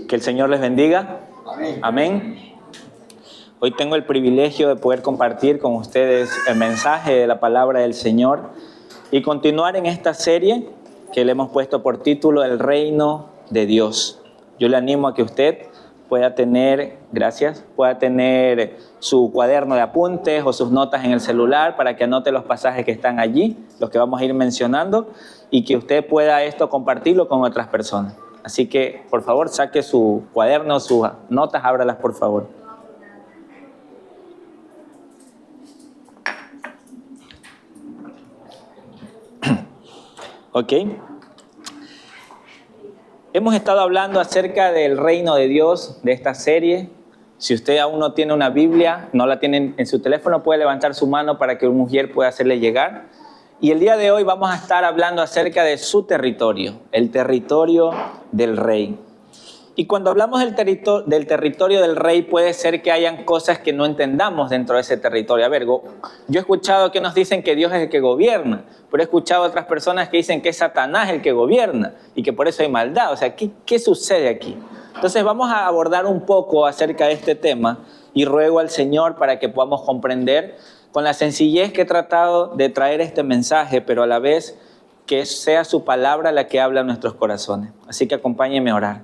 Que el Señor les bendiga. Amén. Amén. Hoy tengo el privilegio de poder compartir con ustedes el mensaje de la palabra del Señor y continuar en esta serie que le hemos puesto por título El Reino de Dios. Yo le animo a que usted pueda tener su cuaderno de apuntes o sus notas en el celular para que anote los pasajes que están allí, los que vamos a ir mencionando, y que usted pueda compartirlo con otras personas. Así que, por favor, saque su cuaderno, sus notas, ábralas, por favor. Ok. Hemos estado hablando acerca del reino de Dios de esta serie. Si usted aún no tiene una Biblia, no la tiene en su teléfono, puede levantar su mano para que un mujer pueda hacerle llegar. Y el día de hoy vamos a estar hablando acerca de su territorio, el territorio del rey. Y cuando hablamos del territorio del rey, puede ser que hayan cosas que no entendamos dentro de ese territorio. A ver, yo he escuchado que nos dicen que Dios es el que gobierna, pero he escuchado a otras personas que dicen que es Satanás el que gobierna y que por eso hay maldad. O sea, ¿qué sucede aquí? Entonces vamos a abordar un poco acerca de este tema y ruego al Señor para que podamos comprender con la sencillez que he tratado de traer este mensaje, pero a la vez que sea su palabra la que habla en nuestros corazones. Así que acompáñeme a orar.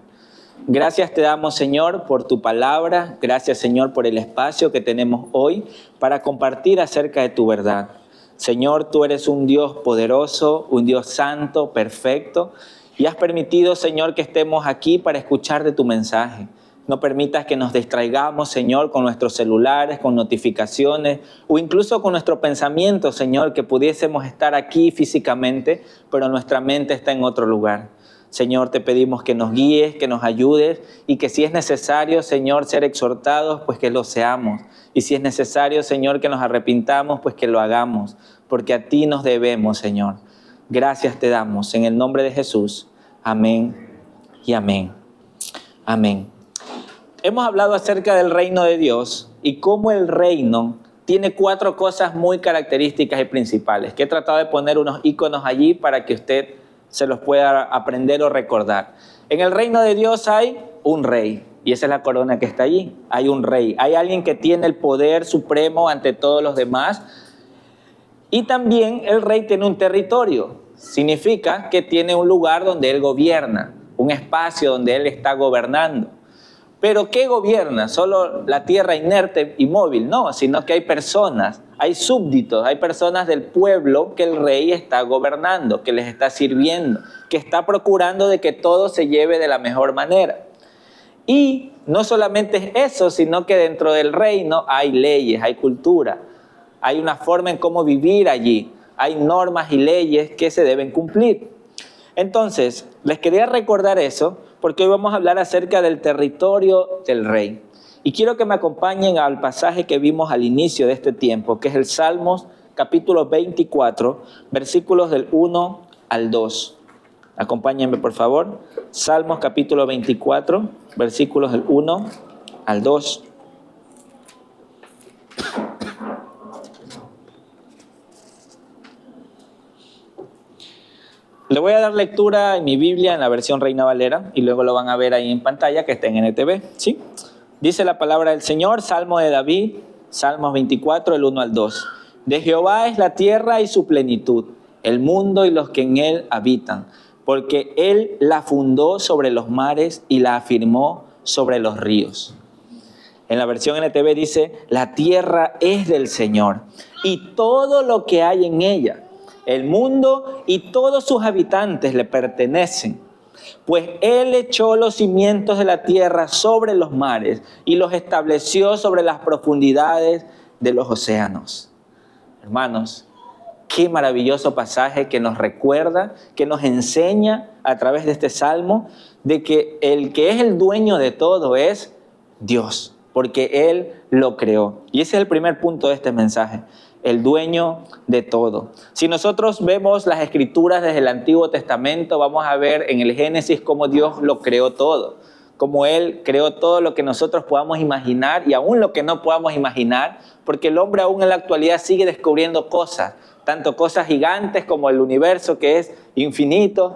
Gracias te damos, Señor, por tu palabra. Gracias, Señor, por el espacio que tenemos hoy para compartir acerca de tu verdad. Señor, tú eres un Dios poderoso, un Dios santo, perfecto, y has permitido, Señor, que estemos aquí para escuchar de tu mensaje. No permitas que nos distraigamos, Señor, con nuestros celulares, con notificaciones o incluso con nuestro pensamiento, Señor, que pudiésemos estar aquí físicamente, pero nuestra mente está en otro lugar. Señor, te pedimos que nos guíes, que nos ayudes y que si es necesario, Señor, ser exhortados, pues que lo seamos. Y si es necesario, Señor, que nos arrepintamos, pues que lo hagamos, porque a ti nos debemos, Señor. Gracias te damos en el nombre de Jesús. Amén y amén. Amén. Hemos hablado acerca del reino de Dios y cómo el reino tiene 4 cosas muy características y principales, que he tratado de poner unos iconos allí para que usted se los pueda aprender o recordar. En el reino de Dios hay un rey, y esa es la corona que está allí. Hay un rey, hay alguien que tiene el poder supremo ante todos los demás, y también el rey tiene un territorio. Significa que tiene un lugar donde él gobierna, un espacio donde él está gobernando. ¿Pero qué gobierna? ¿Solo la tierra inerte y móvil? No, sino que hay personas, hay súbditos, hay personas del pueblo que el rey está gobernando, que les está sirviendo, que está procurando de que todo se lleve de la mejor manera. Y no solamente es eso, sino que dentro del reino hay leyes, hay cultura, hay una forma en cómo vivir allí, hay normas y leyes que se deben cumplir. Entonces, les quería recordar eso, porque hoy vamos a hablar acerca del territorio del rey. Y quiero que me acompañen al pasaje que vimos al inicio de este tiempo, que es el Salmos capítulo 24, versículos del 1 al 2. Acompáñenme, por favor. Salmos capítulo 24, versículos del 1 al 2. Le voy a dar lectura en mi Biblia, en la versión Reina Valera, y luego lo van a ver ahí en pantalla, que está en NTV, ¿sí? Dice la palabra del Señor, Salmo de David, Salmos 24, el 1 al 2. De Jehová es la tierra y su plenitud, el mundo y los que en él habitan, porque él la fundó sobre los mares y la afirmó sobre los ríos. En la versión NTV dice, la tierra es del Señor y todo lo que hay en ella. El mundo y todos sus habitantes le pertenecen, pues Él echó los cimientos de la tierra sobre los mares y los estableció sobre las profundidades de los océanos. Hermanos, qué maravilloso pasaje que nos recuerda, que nos enseña a través de este salmo, de que el que es el dueño de todo es Dios, porque Él lo creó. Y ese es el primer punto de este mensaje. El dueño de todo. Si nosotros vemos las escrituras desde el Antiguo Testamento, vamos a ver en el Génesis cómo Dios lo creó todo, cómo Él creó todo lo que nosotros podamos imaginar y aún lo que no podamos imaginar, porque el hombre aún en la actualidad sigue descubriendo cosas, tanto cosas gigantes como el universo que es infinito,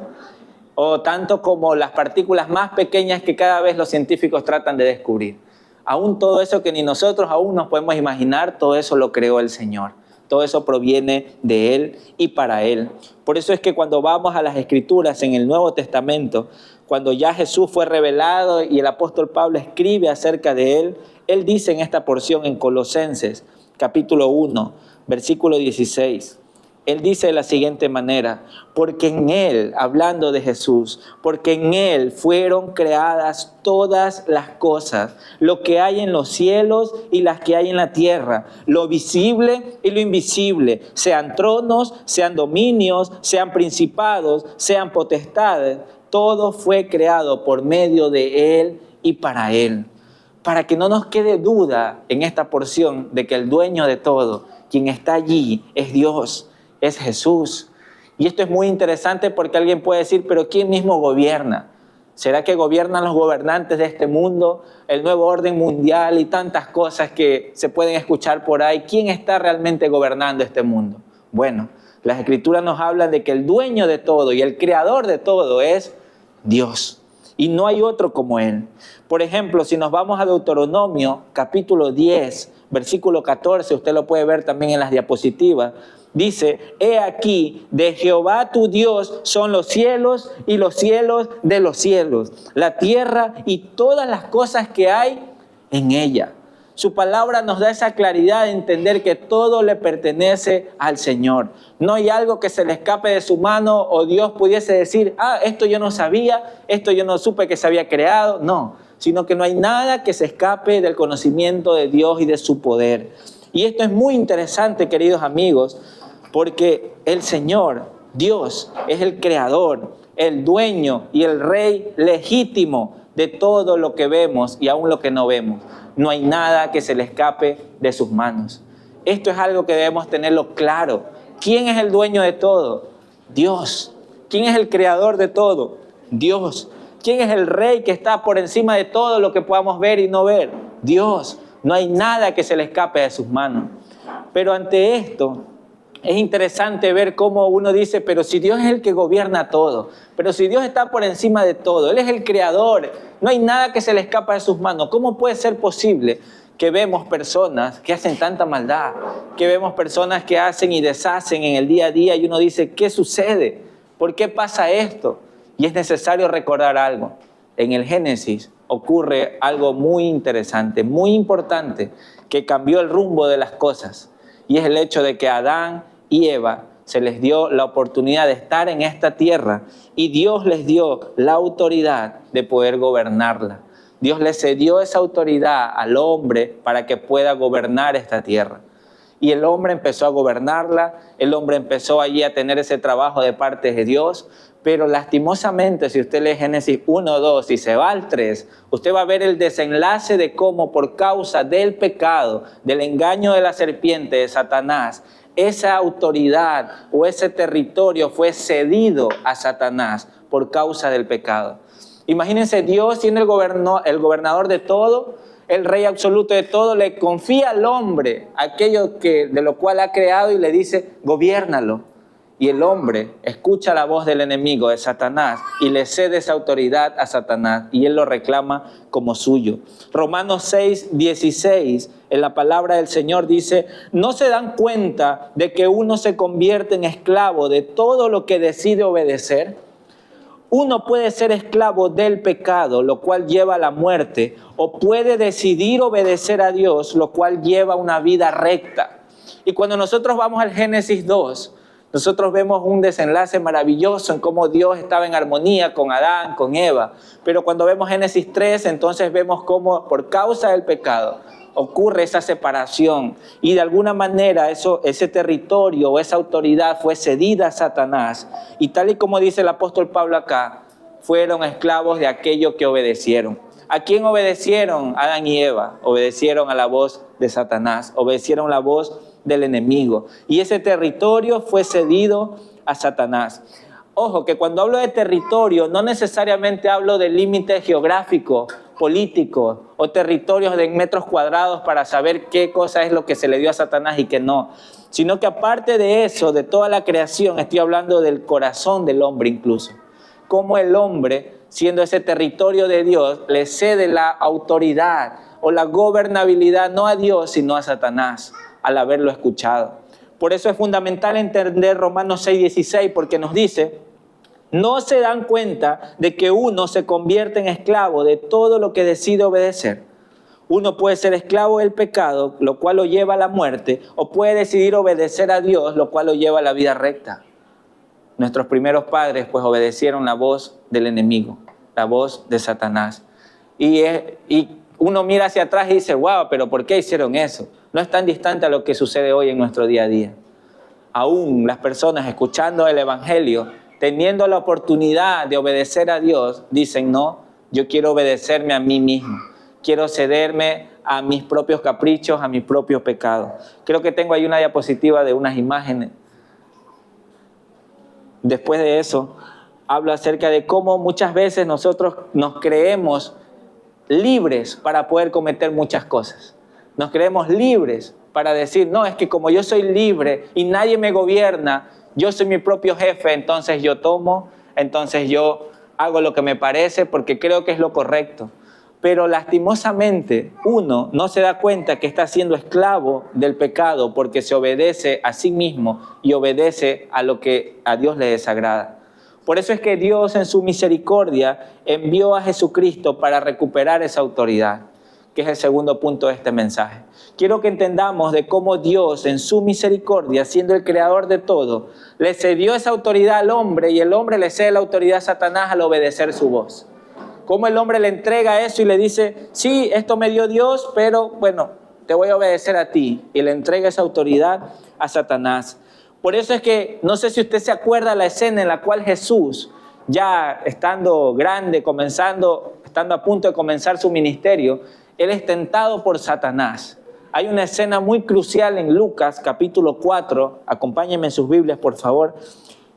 o tanto como las partículas más pequeñas que cada vez los científicos tratan de descubrir. Aún todo eso que ni nosotros aún nos podemos imaginar, todo eso lo creó el Señor. Todo eso proviene de Él y para Él. Por eso es que cuando vamos a las Escrituras en el Nuevo Testamento, cuando ya Jesús fue revelado y el apóstol Pablo escribe acerca de Él, Él dice en esta porción en Colosenses, capítulo 1, versículo 16, Él dice de la siguiente manera: porque en Él, hablando de Jesús, porque en Él fueron creadas todas las cosas, lo que hay en los cielos y las que hay en la tierra, lo visible y lo invisible, sean tronos, sean dominios, sean principados, sean potestades, todo fue creado por medio de Él y para Él. Para que no nos quede duda en esta porción de que el dueño de todo, quien está allí, es Dios, es Jesús. Y esto es muy interesante porque alguien puede decir, pero ¿quién mismo gobierna? ¿Será que gobiernan los gobernantes de este mundo, el nuevo orden mundial y tantas cosas que se pueden escuchar por ahí? ¿Quién está realmente gobernando este mundo? Bueno, las Escrituras nos hablan de que el dueño de todo y el creador de todo es Dios. Y no hay otro como Él. Por ejemplo, si nos vamos a Deuteronomio, capítulo 10, versículo 14, usted lo puede ver también en las diapositivas, dice: he aquí, de Jehová tu Dios son los cielos y los cielos de los cielos, la tierra y todas las cosas que hay en ella. Su palabra nos da esa claridad de entender que todo le pertenece al Señor. No hay algo que se le escape de su mano o Dios pudiese decir, esto yo no sabía, esto yo no supe que se había creado. No, sino que no hay nada que se escape del conocimiento de Dios y de su poder. Y esto es muy interesante, queridos amigos, porque el Señor, Dios, es el creador, el dueño y el rey legítimo de todo lo que vemos y aún lo que no vemos. No hay nada que se le escape de sus manos. Esto es algo que debemos tenerlo claro. ¿Quién es el dueño de todo? Dios. ¿Quién es el creador de todo? Dios. ¿Quién es el rey que está por encima de todo lo que podamos ver y no ver? Dios. No hay nada que se le escape de sus manos. Pero ante esto, es interesante ver cómo uno dice, pero si Dios es el que gobierna todo, pero si Dios está por encima de todo, Él es el creador, no hay nada que se le escapa de sus manos. ¿Cómo puede ser posible que vemos personas que hacen tanta maldad, que vemos personas que hacen y deshacen en el día a día y uno dice, ¿qué sucede? ¿Por qué pasa esto? Y es necesario recordar algo. En el Génesis ocurre algo muy interesante, muy importante, que cambió el rumbo de las cosas. Y es el hecho de que a Adán y Eva se les dio la oportunidad de estar en esta tierra y Dios les dio la autoridad de poder gobernarla. Dios le cedió esa autoridad al hombre para que pueda gobernar esta tierra. Y el hombre empezó a gobernarla, el hombre empezó allí a tener ese trabajo de parte de Dios, pero lastimosamente si usted lee Génesis 1, 2 y se va al 3, usted va a ver el desenlace de cómo por causa del pecado, del engaño de la serpiente, de Satanás, esa autoridad o ese territorio fue cedido a Satanás por causa del pecado. Imagínense, Dios siendo el gobernador de todo, el rey absoluto de todo, le confía al hombre aquello de lo cual ha creado y le dice, gobiérnalo. Y el hombre escucha la voz del enemigo, de Satanás, y le cede esa autoridad a Satanás, y él lo reclama como suyo. Romanos 6, 16, en la palabra del Señor dice, ¿no se dan cuenta de que uno se convierte en esclavo de todo lo que decide obedecer? Uno puede ser esclavo del pecado, lo cual lleva a la muerte, o puede decidir obedecer a Dios, lo cual lleva a una vida recta. Y cuando nosotros vamos al Génesis 2, nosotros vemos un desenlace maravilloso en cómo Dios estaba en armonía con Adán, con Eva. Pero cuando vemos Génesis 3, entonces vemos cómo por causa del pecado ocurre esa separación. Y de alguna manera ese territorio o esa autoridad fue cedida a Satanás. Y tal y como dice el apóstol Pablo acá, fueron esclavos de aquello que obedecieron. ¿A quién obedecieron Adán y Eva? Obedecieron a la voz de Satanás, obedecieron la voz del enemigo. Y ese territorio fue cedido a Satanás. Ojo, que cuando hablo de territorio, no necesariamente hablo de límites geográficos, políticos o territorios de metros cuadrados para saber qué cosa es lo que se le dio a Satanás y qué no. Sino que aparte de eso, de toda la creación, estoy hablando del corazón del hombre incluso. cómo el hombre, siendo ese territorio de Dios, le cede la autoridad o la gobernabilidad no a Dios, sino a Satanás, al haberlo escuchado. Por eso es fundamental entender Romanos 6:16, porque nos dice: no se dan cuenta de que uno se convierte en esclavo de todo lo que decide obedecer. Uno puede ser esclavo del pecado, lo cual lo lleva a la muerte, o puede decidir obedecer a Dios, lo cual lo lleva a la vida recta. Nuestros primeros padres pues obedecieron la voz del enemigo, la voz de Satanás. Y uno mira hacia atrás y dice: wow, pero ¿por qué hicieron eso? No es tan distante a lo que sucede hoy en nuestro día a día. Aún las personas escuchando el evangelio, teniendo la oportunidad de obedecer a Dios, dicen: no, yo quiero obedecerme a mí mismo. Quiero cederme a mis propios caprichos, a mis propios pecados. Creo que tengo ahí una diapositiva de unas imágenes. Después de eso, hablo acerca de cómo muchas veces nosotros nos creemos libres para poder cometer muchas cosas. Nos creemos libres para decir: no, es que como yo soy libre y nadie me gobierna, yo soy mi propio jefe, entonces yo tomo, entonces yo hago lo que me parece porque creo que es lo correcto. Pero lastimosamente uno no se da cuenta que está siendo esclavo del pecado porque se obedece a sí mismo y obedece a lo que a Dios le desagrada. Por eso es que Dios en su misericordia envió a Jesucristo para recuperar esa autoridad, que es el segundo punto de este mensaje. Quiero que entendamos de cómo Dios en su misericordia, siendo el creador de todo, le cedió esa autoridad al hombre y el hombre le cede la autoridad a Satanás al obedecer su voz. Cómo el hombre le entrega eso y le dice: sí, esto me dio Dios, pero bueno, te voy a obedecer a ti. Y le entrega esa autoridad a Satanás. Por eso es que, no sé si usted se acuerda la escena en la cual Jesús, ya estando grande, estando a punto de comenzar su ministerio, él es tentado por Satanás. Hay una escena muy crucial en Lucas capítulo 4. Acompáñenme en sus Biblias, por favor.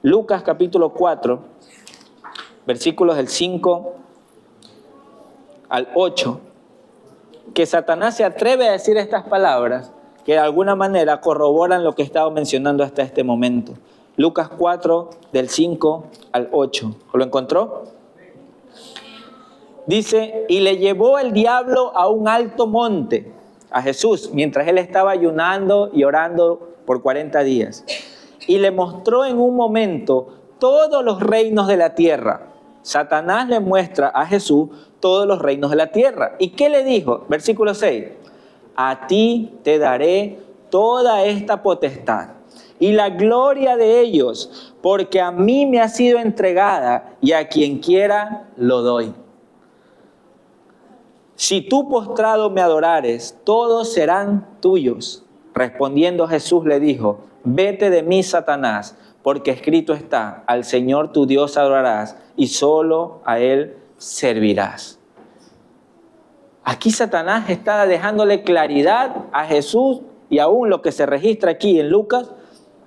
Lucas capítulo 4, versículos del 5 al 8, que Satanás se atreve a decir estas palabras que de alguna manera corroboran lo que he estado mencionando hasta este momento. Lucas 4, del 5 al 8. ¿Lo encontró? Dice: y le llevó el diablo a un alto monte, a Jesús, mientras él estaba ayunando y orando por 40 días. Y le mostró en un momento todos los reinos de la tierra. Satanás le muestra a Jesús todos los reinos de la tierra. ¿Y qué le dijo? Versículo 6. A ti te daré toda esta potestad y la gloria de ellos, porque a mí me ha sido entregada y a quien quiera lo doy. Si tú postrado me adorares, todos serán tuyos. Respondiendo Jesús le dijo: vete de mí, Satanás, porque escrito está: al Señor tu Dios adorarás y solo a Él servirás. Aquí Satanás está dejándole claridad a Jesús, y aún lo que se registra aquí en Lucas,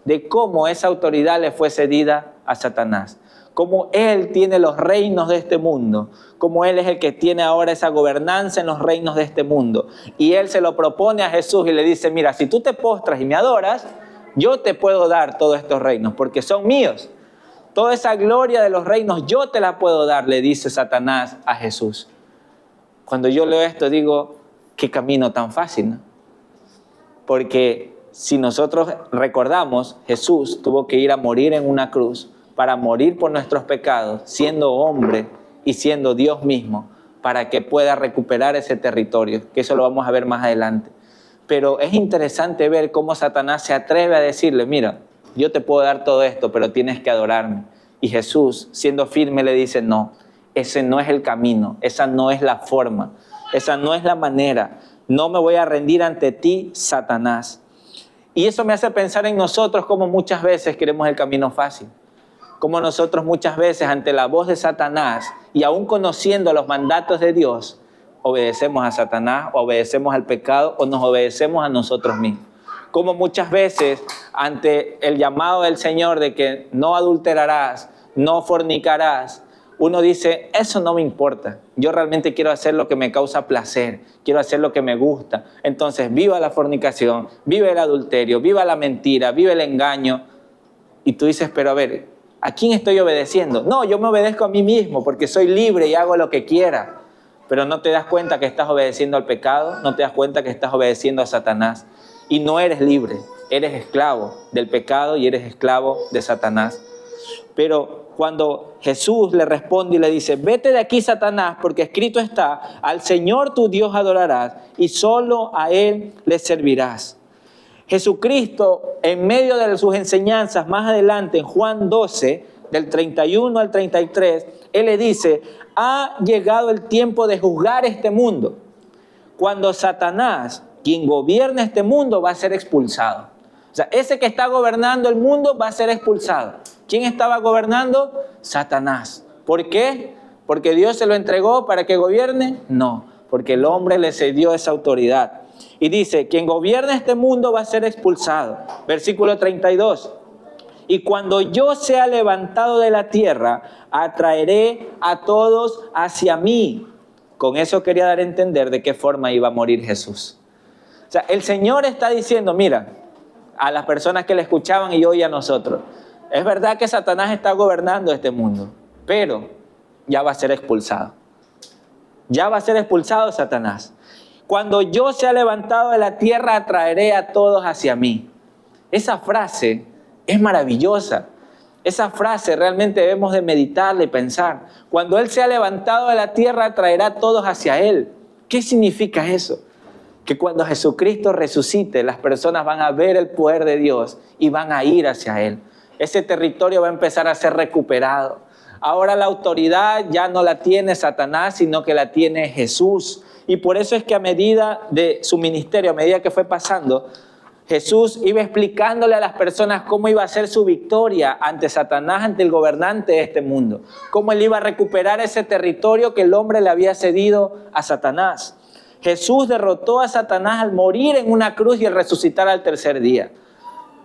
de cómo esa autoridad le fue cedida a Satanás. Cómo él tiene los reinos de este mundo, cómo él es el que tiene ahora esa gobernanza en los reinos de este mundo. Y él se lo propone a Jesús y le dice: mira, si tú te postras y me adoras, yo te puedo dar todos estos reinos porque son míos. Toda esa gloria de los reinos yo te la puedo dar, le dice Satanás a Jesús. Cuando yo leo esto digo: qué camino tan fácil, ¿no? Porque si nosotros recordamos, Jesús tuvo que ir a morir en una cruz para morir por nuestros pecados, siendo hombre y siendo Dios mismo, para que pueda recuperar ese territorio, que eso lo vamos a ver más adelante. Pero es interesante ver cómo Satanás se atreve a decirle: mira, yo te puedo dar todo esto, pero tienes que adorarme. Y Jesús, siendo firme, le dice: no, ese no es el camino, esa no es la forma, esa no es la manera. No me voy a rendir ante ti, Satanás. Y eso me hace pensar en nosotros, como muchas veces queremos el camino fácil. Como nosotros muchas veces ante la voz de Satanás y aún conociendo los mandatos de Dios, obedecemos a Satanás, o obedecemos al pecado, o nos obedecemos a nosotros mismos. Como muchas veces ante el llamado del Señor de que no adulterarás, no fornicarás, uno dice: eso no me importa, yo realmente quiero hacer lo que me causa placer, quiero hacer lo que me gusta. Entonces viva la fornicación, viva el adulterio, viva la mentira, viva el engaño. Y tú dices: pero a ver, ¿A quién estoy obedeciendo? No, yo me obedezco a mí mismo porque soy libre y hago lo que quiera. Pero no te das cuenta que estás obedeciendo al pecado, no te das cuenta que estás obedeciendo a Satanás. Y no eres libre, eres esclavo del pecado y eres esclavo de Satanás. Pero cuando Jesús le responde y le dice, vete de aquí, Satanás, porque escrito está, al Señor tu Dios adorarás y solo a Él le servirás. Jesucristo, en medio de sus enseñanzas, más adelante en Juan 12, del 31 al 33, Él le dice, ha llegado el tiempo de juzgar este mundo, cuando Satanás, quien gobierna este mundo, va a ser expulsado. O sea, ese que está gobernando el mundo va a ser expulsado. ¿Quién estaba gobernando? Satanás. ¿Por qué? ¿Porque Dios se lo entregó para que gobierne? No, porque el hombre le cedió esa autoridad. Y dice, quien gobierna este mundo va a ser expulsado. Versículo 32. Y cuando yo sea levantado de la tierra, atraeré a todos hacia mí. Con eso quería dar a entender de qué forma iba a morir Jesús. O sea, el Señor está diciendo, mira, a las personas que le escuchaban y hoy a nosotros, es verdad que Satanás está gobernando este mundo, pero ya va a ser expulsado. Ya va a ser expulsado Satanás. Cuando yo sea levantado de la tierra, atraeré a todos hacia mí. Esa frase es maravillosa. Esa frase realmente debemos de meditarla y pensar. Cuando Él sea levantado de la tierra, atraerá a todos hacia Él. ¿Qué significa eso? Que cuando Jesucristo resucite, las personas van a ver el poder de Dios y van a ir hacia Él. Ese territorio va a empezar a ser recuperado. Ahora la autoridad ya no la tiene Satanás, sino que la tiene Jesús. Y por eso es que a medida de su ministerio, a medida que fue pasando, Jesús iba explicándole a las personas cómo iba a ser su victoria ante Satanás, ante el gobernante de este mundo. Cómo Él iba a recuperar ese territorio que el hombre le había cedido a Satanás. Jesús derrotó a Satanás al morir en una cruz y al resucitar al tercer día.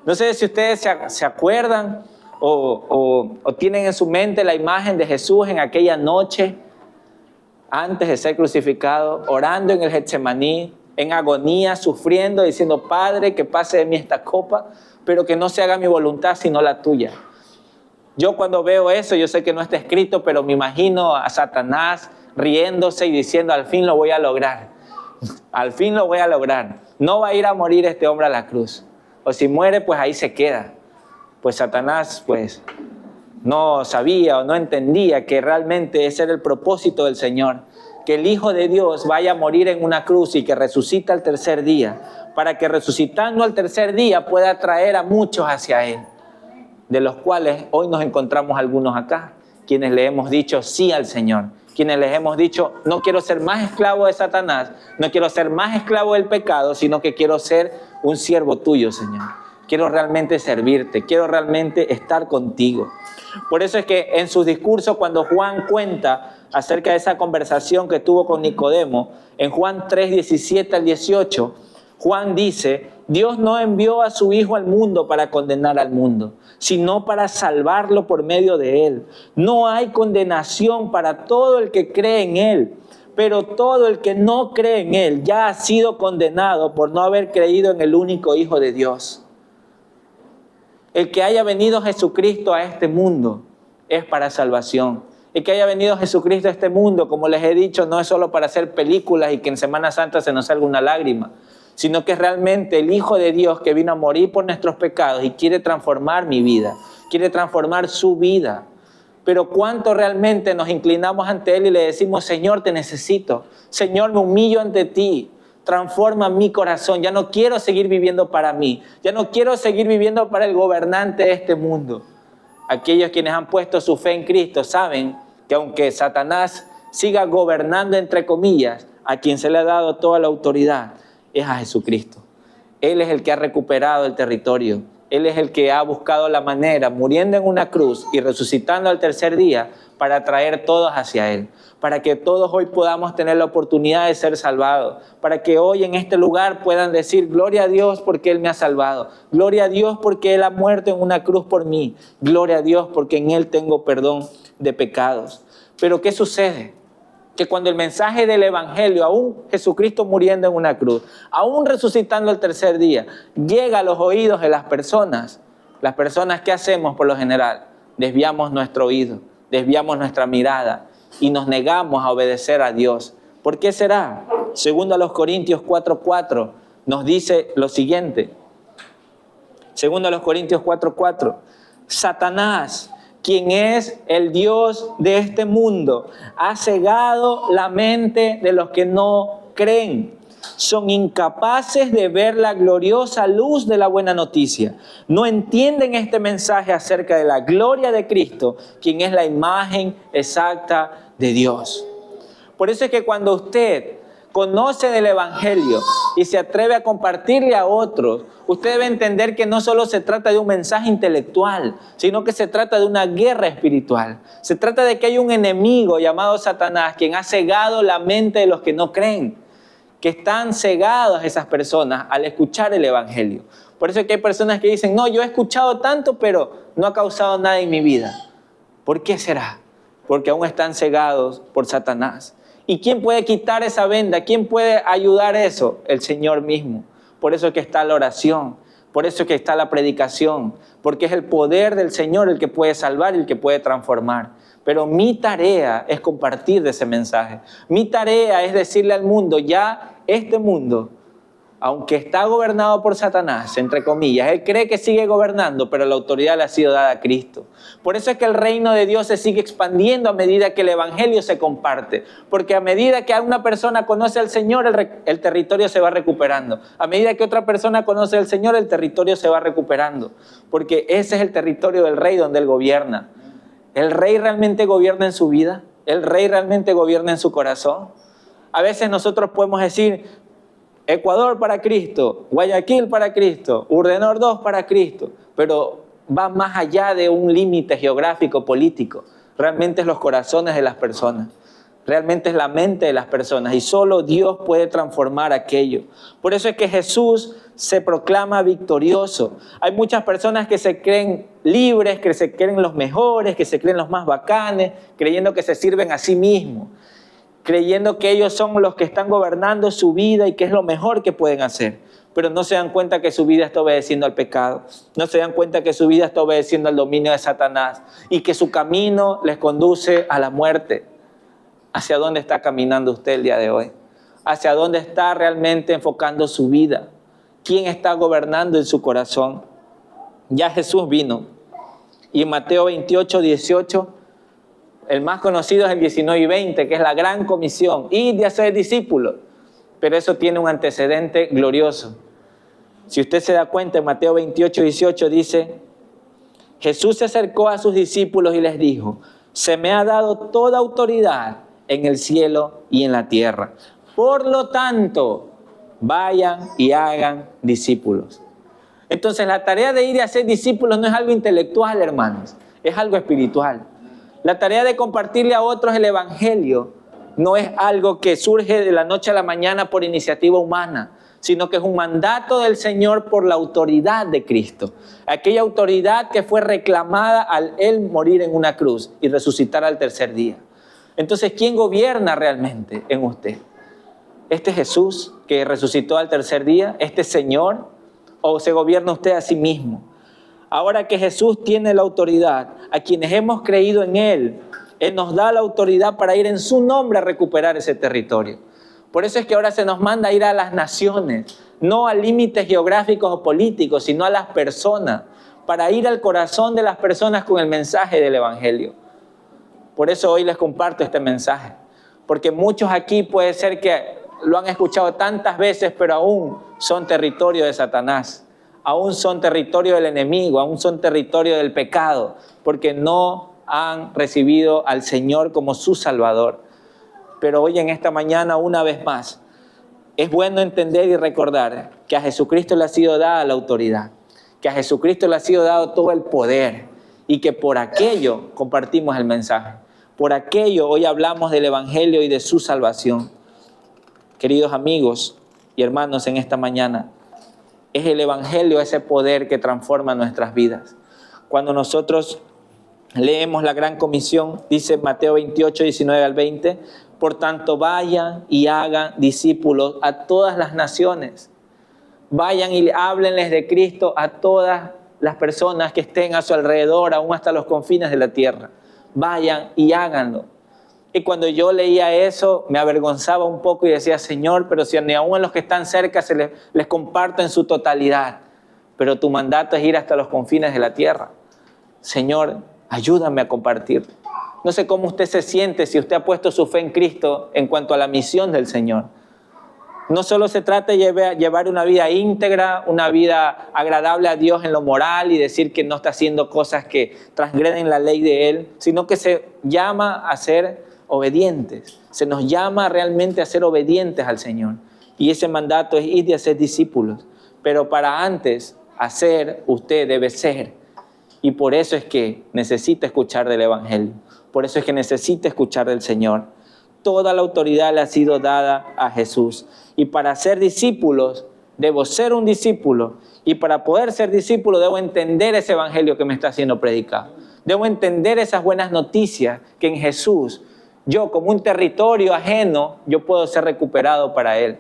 No sé si ustedes se acuerdan o tienen en su mente la imagen de Jesús en aquella noche antes de ser crucificado, orando en el Getsemaní, en agonía, sufriendo, diciendo, Padre, que pase de mí esta copa, pero que no se haga mi voluntad sino la tuya. Yo cuando veo eso, yo sé que no está escrito, pero me imagino a Satanás riéndose y diciendo, al fin lo voy a lograr. Al fin lo voy a lograr. No va a ir a morir este hombre a la cruz. O si muere, pues ahí se queda. Pues Satanás, pues, no sabía o no entendía que realmente ese era el propósito del Señor. Que el Hijo de Dios vaya a morir en una cruz y que resucita al tercer día. Para que resucitando al tercer día pueda traer a muchos hacia Él. De los cuales hoy nos encontramos algunos acá. Quienes le hemos dicho sí al Señor. Quienes les hemos dicho, no quiero ser más esclavo de Satanás, no quiero ser más esclavo del pecado, sino que quiero ser un siervo tuyo, Señor. Quiero realmente servirte, quiero realmente estar contigo. Por eso es que en sus discursos, cuando Juan cuenta acerca de esa conversación que tuvo con Nicodemo, en Juan 3, 17 al 18, Juan dice, Dios no envió a su Hijo al mundo para condenar al mundo, sino para salvarlo por medio de Él. No hay condenación para todo el que cree en Él, pero todo el que no cree en Él ya ha sido condenado por no haber creído en el único Hijo de Dios. El que haya venido Jesucristo a este mundo es para salvación. El que haya venido Jesucristo a este mundo, como les he dicho, no es solo para hacer películas y que en Semana Santa se nos salga una lágrima, sino que es realmente el Hijo de Dios que vino a morir por nuestros pecados y quiere transformar mi vida, quiere transformar su vida. Pero ¿cuánto realmente nos inclinamos ante Él y le decimos, Señor, te necesito, Señor, me humillo ante ti, transforma mi corazón, ya no quiero seguir viviendo para mí, ya no quiero seguir viviendo para el gobernante de este mundo? Aquellos quienes han puesto su fe en Cristo saben que aunque Satanás siga gobernando entre comillas, a quien se le ha dado toda la autoridad es a Jesucristo. Él es el que ha recuperado el territorio. Él es el que ha buscado la manera, muriendo en una cruz y resucitando al tercer día, para traer todos hacia Él. Para que todos hoy podamos tener la oportunidad de ser salvados. Para que hoy en este lugar puedan decir, gloria a Dios porque Él me ha salvado. Gloria a Dios porque Él ha muerto en una cruz por mí. Gloria a Dios porque en Él tengo perdón de pecados. Pero ¿qué sucede? Que cuando el mensaje del Evangelio, aún Jesucristo muriendo en una cruz, aún resucitando el tercer día, llega a los oídos de las personas, ¿qué hacemos por lo general? desviamos nuestro oído, desviamos nuestra mirada y nos negamos a obedecer a Dios. ¿Por qué será? Segundo a los Corintios 4:4 nos dice lo siguiente. Segundo a los Corintios 4:4. Satanás, quien es el Dios de este mundo, ha cegado la mente de los que no creen. Son incapaces de ver la gloriosa luz de la buena noticia. No entienden este mensaje acerca de la gloria de Cristo, quien es la imagen exacta de Dios. Por eso es que cuando usted conoce del Evangelio y se atreve a compartirle a otros, usted debe entender que no solo se trata de un mensaje intelectual, sino que se trata de una guerra espiritual. Se trata de que hay un enemigo llamado Satanás, quien ha cegado la mente de los que no creen, que están cegadas esas personas al escuchar el Evangelio. Por eso es que hay personas que dicen, no, yo he escuchado tanto, pero no ha causado nada en mi vida. ¿Por qué será? Porque aún están cegados por Satanás. ¿Y quién puede quitar esa venda? ¿Quién puede ayudar eso? El Señor mismo. Por eso es que está la oración, por eso es que está la predicación, porque es el poder del Señor el que puede salvar y el que puede transformar. Pero mi tarea es compartir de ese mensaje. Mi tarea es decirle al mundo, ya este mundo, aunque está gobernado por Satanás, entre comillas, él cree que sigue gobernando, pero la autoridad le ha sido dada a Cristo. Por eso es que el reino de Dios se sigue expandiendo a medida que el Evangelio se comparte. Porque a medida que una persona conoce al Señor, el territorio se va recuperando. A medida que otra persona conoce al Señor, el territorio se va recuperando. Porque ese es el territorio del Rey donde Él gobierna. ¿El Rey realmente gobierna en su vida? ¿El Rey realmente gobierna en su corazón? A veces nosotros podemos decir, Ecuador para Cristo, Guayaquil para Cristo, Urdenor 2 para Cristo, pero va más allá de un límite geográfico político. Realmente es los corazones de las personas, realmente es la mente de las personas y solo Dios puede transformar aquello. Por eso es que Jesús se proclama victorioso. Hay muchas personas que se creen libres, que se creen los mejores, que se creen los más bacanes, creyendo que se sirven a sí mismos, creyendo que ellos son los que están gobernando su vida y que es lo mejor que pueden hacer. Pero no se dan cuenta que su vida está obedeciendo al pecado. No se dan cuenta que su vida está obedeciendo al dominio de Satanás y que su camino les conduce a la muerte. ¿Hacia dónde está caminando usted el día de hoy? ¿Hacia dónde está realmente enfocando su vida? ¿Quién está gobernando en su corazón? Ya Jesús vino. Y en Mateo 28:18, el más conocido es el 19 y 20, que es la gran comisión, ir y hacer discípulos. Pero eso tiene un antecedente glorioso. Si usted se da cuenta, en Mateo 28:18 dice, Jesús se acercó a sus discípulos y les dijo, se me ha dado toda autoridad en el cielo y en la tierra. Por lo tanto, vayan y hagan discípulos. Entonces, la tarea de ir y hacer discípulos no es algo intelectual, hermanos, es algo espiritual. La tarea de compartirle a otros el Evangelio no es algo que surge de la noche a la mañana por iniciativa humana, sino que es un mandato del Señor por la autoridad de Cristo. Aquella autoridad que fue reclamada al Él morir en una cruz y resucitar al tercer día. Entonces, ¿quién gobierna realmente en usted? ¿Este Jesús que resucitó al tercer día? ¿Este Señor? ¿O se gobierna usted a sí mismo? Ahora que Jesús tiene la autoridad, a quienes hemos creído en Él, Él nos da la autoridad para ir en su nombre a recuperar ese territorio. Por eso es que ahora se nos manda a ir a las naciones, no a límites geográficos o políticos, sino a las personas, para ir al corazón de las personas con el mensaje del Evangelio. Por eso hoy les comparto este mensaje, porque muchos aquí puede ser que lo han escuchado tantas veces, pero aún son territorio de Satanás. Aún son territorio del enemigo, aún son territorio del pecado, porque no han recibido al Señor como su Salvador. Pero hoy en esta mañana, una vez más, es bueno entender y recordar que a Jesucristo le ha sido dada la autoridad, que a Jesucristo le ha sido dado todo el poder y que por aquello compartimos el mensaje. Por aquello hoy hablamos del Evangelio y de su salvación. Queridos amigos y hermanos, en esta mañana, es el Evangelio ese poder que transforma nuestras vidas. Cuando nosotros leemos la gran comisión, dice Mateo 28, 19 al 20, por tanto vayan y hagan discípulos a todas las naciones. Vayan y háblenles de Cristo a todas las personas que estén a su alrededor, aún hasta los confines de la tierra. Vayan y háganlo. Y cuando yo leía eso, me avergonzaba un poco y decía, Señor, pero si ni aún a los que están cerca les comparto en su totalidad. Pero tu mandato es ir hasta los confines de la tierra. Señor, ayúdame a compartir. No sé cómo usted se siente si usted ha puesto su fe en Cristo en cuanto a la misión del Señor. No solo se trata de llevar una vida íntegra, una vida agradable a Dios en lo moral y decir que no está haciendo cosas que transgreden la ley de Él, sino que se llama a ser obedientes. Se nos llama realmente a ser obedientes al Señor. Y ese mandato es ir y hacer discípulos. Pero para antes hacer, usted debe ser. Y por eso es que necesita escuchar del Evangelio. Por eso es que necesita escuchar del Señor. Toda la autoridad le ha sido dada a Jesús. Y para ser discípulos, debo ser un discípulo. Y para poder ser discípulo, debo entender ese Evangelio que me está siendo predicado. Debo entender esas buenas noticias que en Jesús, yo como un territorio ajeno, yo puedo ser recuperado para Él.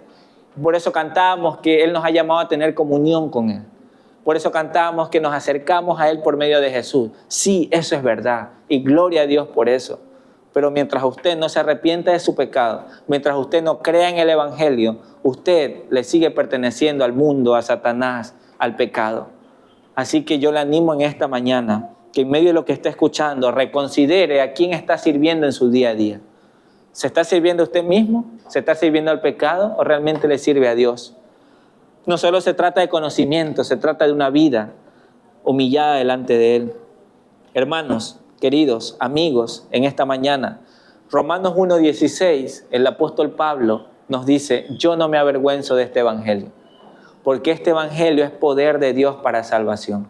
Por eso cantamos que Él nos ha llamado a tener comunión con Él. Por eso cantamos que nos acercamos a Él por medio de Jesús. Sí, eso es verdad. Y gloria a Dios por eso. Pero mientras usted no se arrepienta de su pecado, mientras usted no crea en el Evangelio, usted le sigue perteneciendo al mundo, a Satanás, al pecado. Así que yo le animo en esta mañana que en medio de lo que está escuchando, reconsidere a quién está sirviendo en su día a día. ¿Se está sirviendo a usted mismo? ¿Se está sirviendo al pecado o realmente le sirve a Dios? No solo se trata de conocimiento, se trata de una vida humillada delante de Él. Hermanos, queridos, amigos, en esta mañana, Romanos 1:16, el apóstol Pablo nos dice, yo no me avergüenzo de este evangelio, porque este evangelio es poder de Dios para salvación.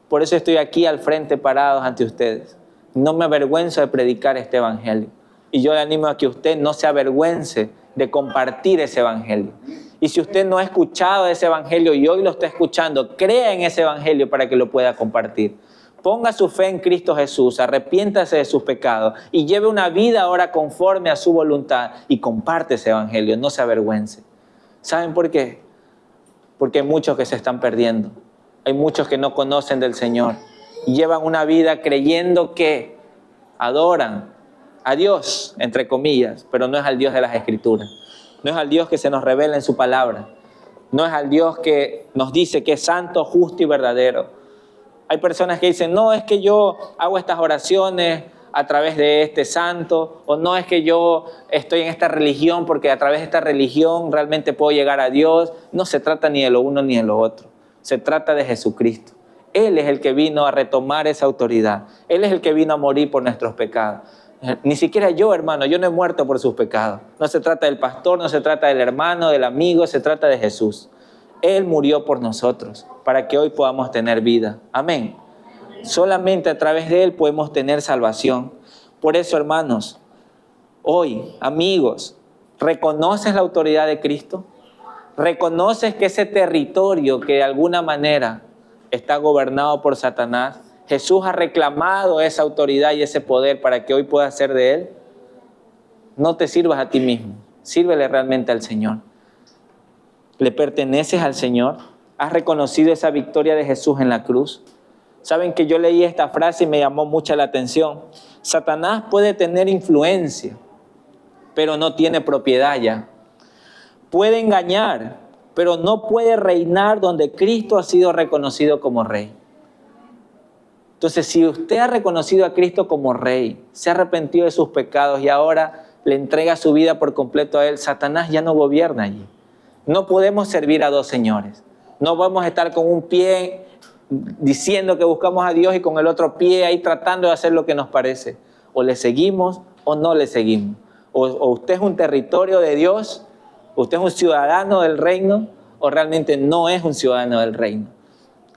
Por eso estoy aquí al frente parados ante ustedes. No me avergüenzo de predicar este evangelio. Y yo le animo a que usted no se avergüence de compartir ese evangelio. Y si usted no ha escuchado ese evangelio y hoy lo está escuchando, crea en ese evangelio para que lo pueda compartir. Ponga su fe en Cristo Jesús, arrepiéntase de sus pecados y lleve una vida ahora conforme a su voluntad y comparte ese evangelio, no se avergüence. ¿Saben por qué? Porque hay muchos que se están perdiendo. Hay muchos que no conocen del Señor y llevan una vida creyendo que adoran a Dios, entre comillas, pero no es al Dios de las Escrituras. No es al Dios que se nos revela en su palabra. No es al Dios que nos dice que es santo, justo y verdadero. Hay personas que dicen, no, es que yo hago estas oraciones a través de este santo, o no es que yo estoy en esta religión porque a través de esta religión realmente puedo llegar a Dios. No se trata ni de lo uno ni de lo otro. Se trata de Jesucristo. Él es el que vino a retomar esa autoridad. Él es el que vino a morir por nuestros pecados. Ni siquiera yo, hermano, yo no he muerto por sus pecados. No se trata del pastor, no se trata del hermano, del amigo, se trata de Jesús. Él murió por nosotros para que hoy podamos tener vida. Amén. Solamente a través de Él podemos tener salvación. Por eso, hermanos, hoy, amigos, ¿reconoces la autoridad de Cristo? ¿Reconoces que ese territorio que de alguna manera está gobernado por Satanás, Jesús ha reclamado esa autoridad y ese poder para que hoy puedas ser de Él? No te sirvas a ti mismo, sírvele realmente al Señor. ¿Le perteneces al Señor? ¿Has reconocido esa victoria de Jesús en la cruz? Saben que yo leí esta frase y me llamó mucha la atención. Satanás puede tener influencia, pero no tiene propiedad ya. Puede engañar, pero no puede reinar donde Cristo ha sido reconocido como Rey. Entonces, si usted ha reconocido a Cristo como Rey, se ha arrepentido de sus pecados y ahora le entrega su vida por completo a Él, Satanás ya no gobierna allí. No podemos servir a dos señores. No vamos a estar con un pie diciendo que buscamos a Dios y con el otro pie ahí tratando de hacer lo que nos parece. O le seguimos o no le seguimos. O usted es un territorio de Dios, usted es un ciudadano del reino, o realmente no es un ciudadano del reino.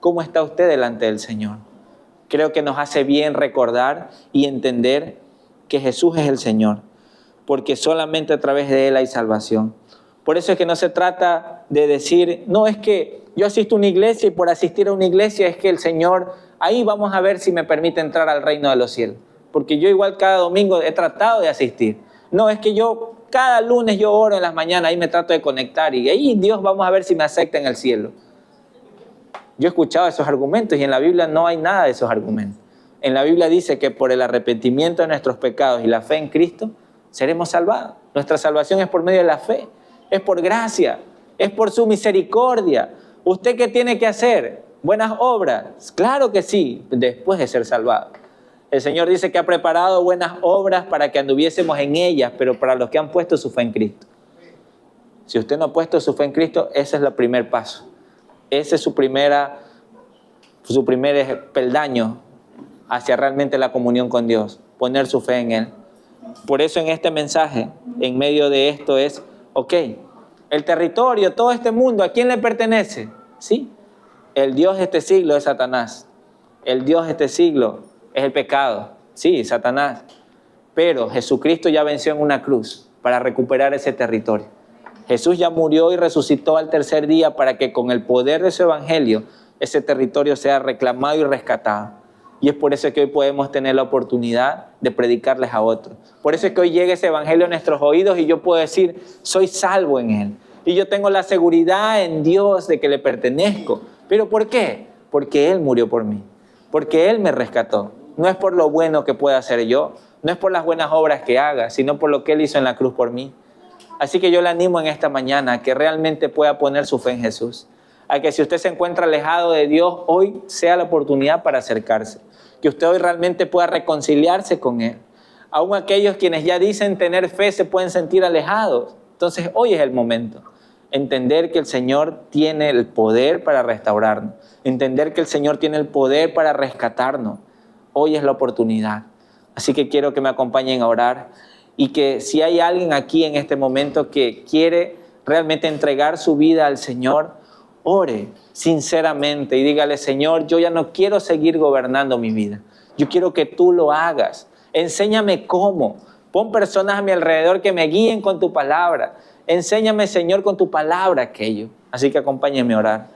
¿Cómo está usted delante del Señor? Creo que nos hace bien recordar y entender que Jesús es el Señor, porque solamente a través de Él hay salvación. Por eso es que no se trata de decir, no, es que yo asisto a una iglesia y por asistir a una iglesia es que el Señor, ahí vamos a ver si me permite entrar al reino de los cielos. Porque yo igual cada domingo he tratado de asistir. No, es que yo cada lunes yo oro en las mañanas, ahí me trato de conectar y ahí Dios vamos a ver si me acepta en el cielo. Yo he escuchado esos argumentos y en la Biblia no hay nada de esos argumentos. En la Biblia dice que por el arrepentimiento de nuestros pecados y la fe en Cristo, seremos salvados. Nuestra salvación es por medio de la fe, es por gracia, es por su misericordia. ¿Usted qué tiene que hacer? ¿Buenas obras? Claro que sí, después de ser salvado. El Señor dice que ha preparado buenas obras para que anduviésemos en ellas, pero para los que han puesto su fe en Cristo. Si usted no ha puesto su fe en Cristo, ese es el primer paso. Ese es su primer peldaño hacia realmente la comunión con Dios, poner su fe en Él. Por eso en este mensaje, en medio de esto es, ok, el territorio, todo este mundo, ¿a quién le pertenece? Sí, el Dios de este siglo es Satanás. El Dios de este siglo es el pecado. Sí, Satanás. Pero Jesucristo ya venció en una cruz para recuperar ese territorio. Jesús ya murió y resucitó al tercer día para que con el poder de su evangelio ese territorio sea reclamado y rescatado. Y es por eso que hoy podemos tener la oportunidad de predicarles a otros. Por eso es que hoy llega ese evangelio a nuestros oídos y yo puedo decir, soy salvo en Él. Y yo tengo la seguridad en Dios de que le pertenezco. ¿Pero por qué? Porque Él murió por mí. Porque Él me rescató. No es por lo bueno que pueda hacer yo, no es por las buenas obras que haga, sino por lo que Él hizo en la cruz por mí. Así que yo le animo en esta mañana a que realmente pueda poner su fe en Jesús. A que si usted se encuentra alejado de Dios, hoy sea la oportunidad para acercarse. Que usted hoy realmente pueda reconciliarse con Él. Aún aquellos quienes ya dicen tener fe se pueden sentir alejados. Entonces hoy es el momento. Entender que el Señor tiene el poder para restaurarnos. Entender que el Señor tiene el poder para rescatarnos. Hoy es la oportunidad. Así que quiero que me acompañen a orar. Y que si hay alguien aquí en este momento que quiere realmente entregar su vida al Señor, ore sinceramente y dígale, Señor, yo ya no quiero seguir gobernando mi vida. Yo quiero que tú lo hagas. Enséñame cómo. Pon personas a mi alrededor que me guíen con tu palabra. Enséñame, Señor, con tu palabra aquello. Así que acompáñenme a orar.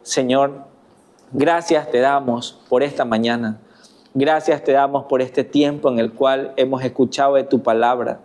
Señor, gracias te damos por esta mañana. Gracias te damos por este tiempo en el cual hemos escuchado de tu palabra.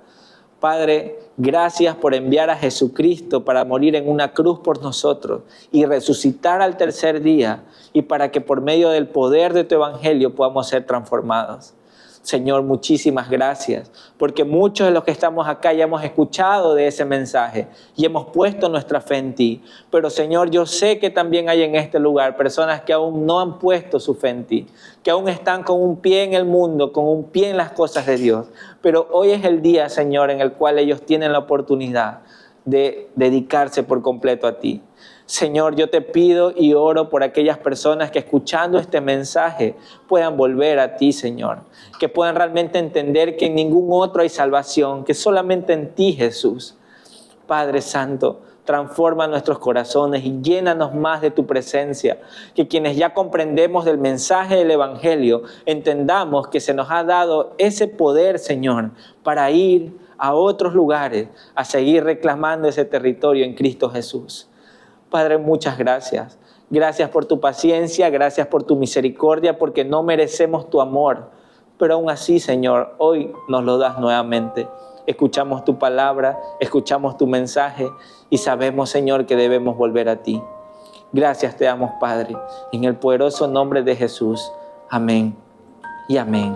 Padre, gracias por enviar a Jesucristo para morir en una cruz por nosotros y resucitar al tercer día y para que por medio del poder de tu evangelio podamos ser transformados. Señor, muchísimas gracias, porque muchos de los que estamos acá ya hemos escuchado de ese mensaje y hemos puesto nuestra fe en ti. Pero Señor, yo sé que también hay en este lugar personas que aún no han puesto su fe en ti, que aún están con un pie en el mundo, con un pie en las cosas de Dios. Pero hoy es el día, Señor, en el cual ellos tienen la oportunidad de dedicarse por completo a ti. Señor, yo te pido y oro por aquellas personas que escuchando este mensaje puedan volver a ti, Señor. Que puedan realmente entender que en ningún otro hay salvación, que solamente en ti, Jesús. Padre Santo, transforma nuestros corazones y llénanos más de tu presencia. Que quienes ya comprendemos del mensaje del Evangelio, entendamos que se nos ha dado ese poder, Señor, para ir a otros lugares, a seguir reclamando ese territorio en Cristo Jesús. Padre, muchas gracias. Gracias por tu paciencia, gracias por tu misericordia, porque no merecemos tu amor. Pero aún así, Señor, hoy nos lo das nuevamente. Escuchamos tu palabra, escuchamos tu mensaje y sabemos, Señor, que debemos volver a ti. Gracias te damos, Padre, en el poderoso nombre de Jesús. Amén y amén.